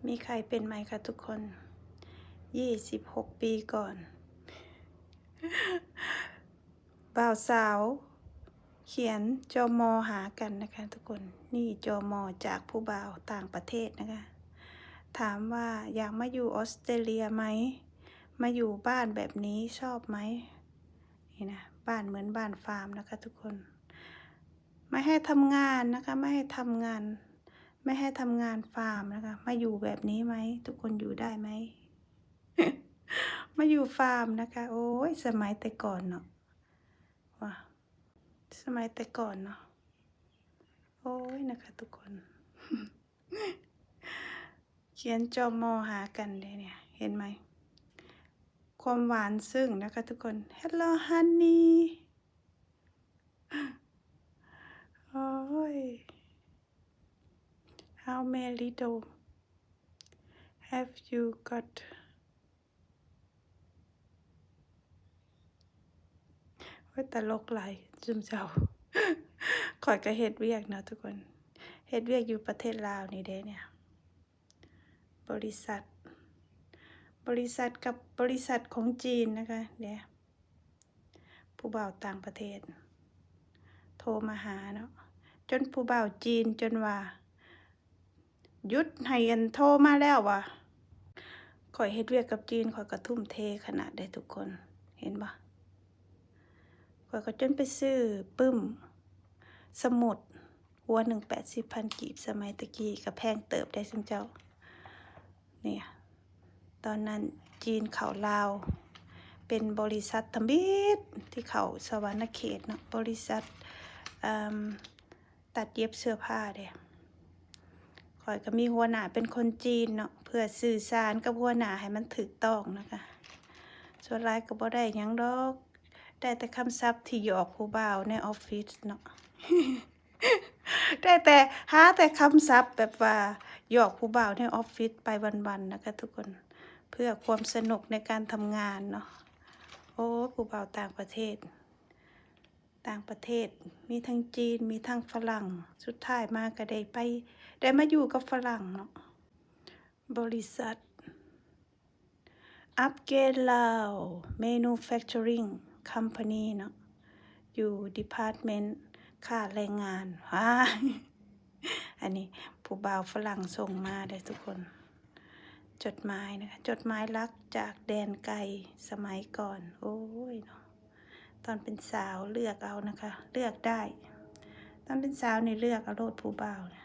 มีใครเป็นไหมคะทุกคน26 ปีก่อนบ่าวสาวเขียนจม.หากันนะคะทุกคนนี่จม.จากผู้บ่าวต่างประเทศนะคะถามว่าอยากมาอยู่ออสเตรเลียไหมมาอยู่บ้านแบบนี้ชอบไหมนี่นะบ้านเหมือนบ้านฟาร์มนะคะทุกคนไม่ให้ทำงานนะคะไม่ให้ทำงานฟาร์มนะคะมาอยู่แบบนี้ไหมทุกคนอยู่ได้ไหม มาอยู่ฟาร์มนะคะโอ้ยสมัยแต่ก่อนเนาะว้าสมัยแต่ก่อนเนาะโอ้ยนะคะทุกคน เขียนจม.หากันเลยเนี่ยเห็นไหมความหวานซึ้งนะคะทุกคน Hello honey โอ้ย How many little have you got ว่าตลกหลายจุมเจ้า ข่อยก็เฮ็ดเวียกเนาะทุกคนเฮ็ดเวียกอยู่ประเทศลาวนี่เด้เนี่ยบริษัทกับบริษัทของจีนนะคะเนี่ยผู้บ่าวต่างประเทศโทรมาหาเนาะจนผู้บ่าวจีนจนว่าหยุดให้อันโทรมาแล้วว่ะข่อยเฮ็ดเวียกกับจีนข่อยก็ทุ่มเทขนาดได้ทุกคนเห็นบ่ข่อยก็จนไปซื้อปึ้มสมุดหัว1 80,000 กีบสมัยตะกี้ก็แพงเติบได้ซุมเจ้าเนี่ยตอนนั้นจีนเขาลาวเป็นบริษัททำบิดที่เขาสวรรณเขตเนาะบริษัทตัดเย็บเสื้อผ้าเด้ข่อยก็มีหัวหน้าเป็นคนจีนเนาะเพื่อสื่อสารกับหัวหน้าให้มันถูกต้องนะคะส่วนหลายก็บ่ได้หยังดอกได้แต่คำศัพท์ที่หยอกผู้บ่าวในออฟฟิศเนาะ ได้แต่หาแต่คำศัพท์แบบว่าหยอกผู้บ่าวในออฟฟิศไปวันๆนะคะทุกคนเพื่อความสนุกในการทำงานเนาะโอ้ผู้บ่าวต่างประเทศมีทั้งจีนมีทั้งฝรั่งสุดท้ายมาก็ได้มาอยู่กับฝรั่งเนาะบริษัทอัปเกรดลาว Manufacturing Company เนาะอยู่ Department ค่าแรงงานอันนี้ผู้บ่าวฝรั่งส่งมาได้ทุกคนจดหมายนะคะจดหมายรักจากแดนไกลสมัยก่อนโอ้ยเนาะตอนเป็นสาวเลือกเอานะคะเลือกได้ตอนเป็นสาวนี่เลือกเอาโลดผู้บ่าวนะ